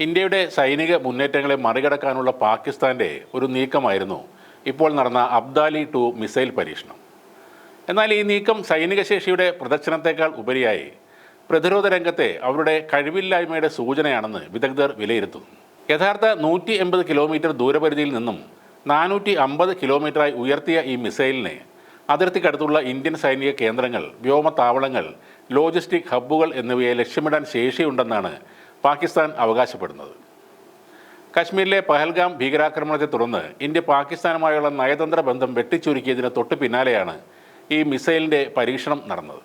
ഇന്ത്യയുടെ സൈനിക മുന്നേറ്റങ്ങളെ മറികടക്കാനുള്ള പാകിസ്ഥാൻ്റെ ഒരു നീക്കമായിരുന്നു ഇപ്പോൾ നടന്ന അബ്ദാലി-2 മിസൈൽ പരീക്ഷണം. എന്നാൽ ഈ നീക്കം സൈനിക ശേഷിയുടെ പ്രദർശനത്തേക്കാൾ ഉപരിയായി പ്രതിരോധ രംഗത്തെ അവരുടെ കഴിവില്ലായ്മയുടെ സൂചനയാണെന്ന് വിദഗ്ധർ വിലയിരുത്തുന്നു. യഥാർത്ഥ 180 കിലോമീറ്റർ ദൂരപരിധിയിൽ നിന്നും 450 കിലോമീറ്ററായി ഉയർത്തിയ ഈ മിസൈലിനെ അതിർത്തിക്കടുത്തുള്ള ഇന്ത്യൻ സൈനിക കേന്ദ്രങ്ങൾ, വ്യോമതാവളങ്ങൾ, ലോജിസ്റ്റിക് ഹബ്ബുകൾ എന്നിവയെ ലക്ഷ്യമിടാൻ ശേഷിയുണ്ടെന്നാണ് പാകിസ്ഥാൻ അവകാശപ്പെടുന്നത്. കശ്മീരിലെ പഹൽഗാം ഭീകരാക്രമണത്തെ തുടർന്ന് ഇന്ത്യ പാകിസ്ഥാനുമായുള്ള നയതന്ത്ര ബന്ധം വെട്ടിച്ചുരുക്കിയതിന് തൊട്ടു പിന്നാലെയാണ് ഈ മിസൈലിൻ്റെ പരീക്ഷണം നടന്നത്.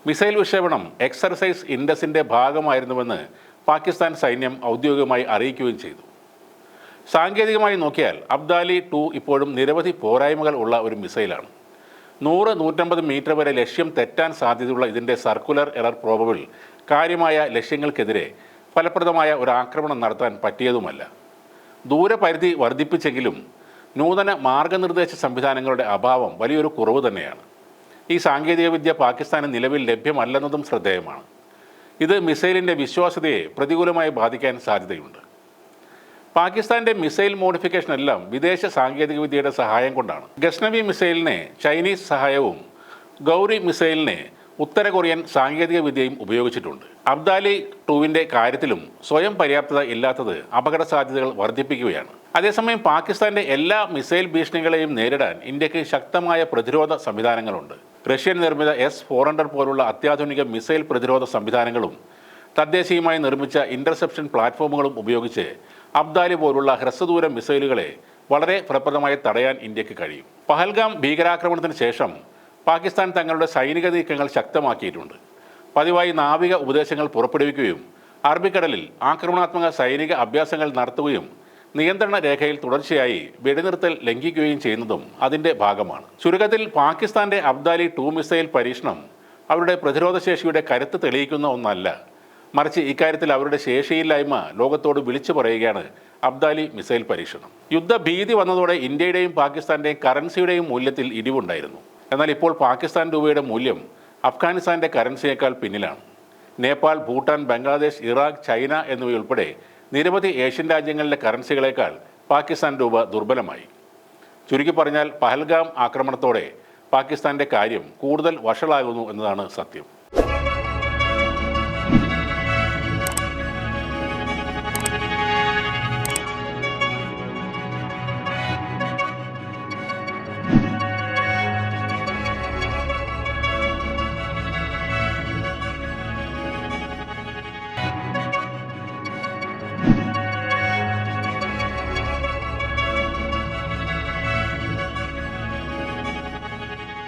മിസൈൽ വിക്ഷേപണം എക്സർസൈസ് ഇൻഡസിൻ്റെ ഭാഗമായിരുന്നുവെന്ന് പാകിസ്ഥാൻ സൈന്യം ഔദ്യോഗികമായി അറിയിക്കുകയും ചെയ്തു. സാങ്കേതികമായി നോക്കിയാൽ അബ്ദാലി-2 ഇപ്പോഴും നിരവധി പോരായ്മകൾ ഉള്ള ഒരു മിസൈലാണ്. 100-150 മീറ്റർ വരെ ലക്ഷ്യം തെറ്റാൻ സാധ്യതയുള്ള ഇതിൻ്റെ സർക്കുലർ എറർ പ്രോബബിൾ കാര്യമായ ലക്ഷ്യങ്ങൾക്കെതിരെ ഫലപ്രദമായ ഒരു ആക്രമണം നടത്താൻ പറ്റിയതുമല്ല. ദൂരപരിധി വർദ്ധിപ്പിച്ചെങ്കിലും നൂതന മാർഗനിർദ്ദേശ സംവിധാനങ്ങളുടെ അഭാവം വലിയൊരു കുറവ് തന്നെയാണ്. ഈ സാങ്കേതികവിദ്യ പാകിസ്ഥാന് നിലവിൽ ലഭ്യമല്ലെന്നതും ശ്രദ്ധേയമാണ്. ഇത് മിസൈലിൻ്റെ വിശ്വാസ്യതയെ പ്രതികൂലമായി ബാധിക്കാൻ സാധ്യതയുണ്ട്. പാകിസ്ഥാൻ്റെ മിസൈൽ മോഡിഫിക്കേഷൻ എല്ലാം വിദേശ സാങ്കേതികവിദ്യയുടെ സഹായം കൊണ്ടാണ്. ഗസ്നവി മിസൈലിനെ ചൈനീസ് സഹായവും ഗൗരി മിസൈലിനെ ഉത്തര കൊറിയൻ സാങ്കേതിക വിദ്യയും ഉപയോഗിച്ചിട്ടുണ്ട്. അബ്ദാലി-2വിൻ്റെ കാര്യത്തിലും സ്വയം പര്യാപ്തത ഇല്ലാത്തത് അപകട സാധ്യതകൾ വർദ്ധിപ്പിക്കുകയാണ്. അതേസമയം പാകിസ്ഥാൻ്റെ എല്ലാ മിസൈൽ ഭീഷണികളെയും നേരിടാൻ ഇന്ത്യക്ക് ശക്തമായ പ്രതിരോധ സംവിധാനങ്ങളുണ്ട്. റഷ്യൻ നിർമ്മിത S-400 പോലുള്ള അത്യാധുനിക മിസൈൽ പ്രതിരോധ സംവിധാനങ്ങളും തദ്ദേശീയമായി നിർമ്മിച്ച ഇൻ്റർസെപ്ഷൻ പ്ലാറ്റ്ഫോമുകളും ഉപയോഗിച്ച് അബ്ദാലി പോലുള്ള ഹ്രസ്വദൂര മിസൈലുകളെ വളരെ ഫലപ്രദമായി തടയാൻ ഇന്ത്യക്ക് കഴിയും. പഹൽഗാം ഭീകരാക്രമണത്തിന് ശേഷം പാകിസ്ഥാൻ തങ്ങളുടെ സൈനിക നീക്കങ്ങൾ ശക്തമാക്കിയിട്ടുണ്ട്. പതിവായി നാവിക ഉപദേശങ്ങൾ പുറപ്പെടുവിക്കുകയും അറബിക്കടലിൽ ആക്രമണാത്മക സൈനിക അഭ്യാസങ്ങൾ നടത്തുകയും നിയന്ത്രണ രേഖയിൽ തുടർച്ചയായി വെടിനിർത്തൽ ലംഘിക്കുകയും ചെയ്യുന്നതും അതിൻ്റെ ഭാഗമാണ്. ചുരുക്കത്തിൽ പാകിസ്ഥാൻ്റെ അബ്ദാലി-2 മിസൈൽ പരീക്ഷണം അവരുടെ പ്രതിരോധശേഷിയുടെ കരുത്ത് തെളിയിക്കുന്ന ഒന്നല്ല, മറിച്ച് ഇക്കാര്യത്തിൽ അവരുടെ ശേഷിയില്ലായ്മ ലോകത്തോട് വിളിച്ചു പറയുകയാണ് അബ്ദാലി മിസൈൽ പരീക്ഷണം. യുദ്ധഭീതി വന്നതോടെ ഇന്ത്യയുടെയും പാകിസ്ഥാൻ്റെയും കറൻസിയുടെയും മൂല്യത്തിൽ ഇടിവുണ്ടായിരുന്നു. എന്നാൽ ഇപ്പോൾ പാകിസ്ഥാൻ രൂപയുടെ മൂല്യം അഫ്ഗാനിസ്ഥാൻ്റെ കറൻസിയേക്കാൾ പിന്നിലാണ്. നേപ്പാൾ, ഭൂട്ടാൻ, ബംഗ്ലാദേശ്, ഇറാഖ്, ചൈന എന്നിവയുൾപ്പെടെ നിരവധി ഏഷ്യൻ രാജ്യങ്ങളിലെ കറൻസികളേക്കാൾ പാകിസ്ഥാൻ രൂപ ദുർബലമായി. ചുരുക്കി പറഞ്ഞാൽ പഹൽഗാം ആക്രമണത്തോടെ പാകിസ്ഥാൻ്റെ കാര്യം കൂടുതൽ വഷളാകുന്നു എന്നതാണ് സത്യം.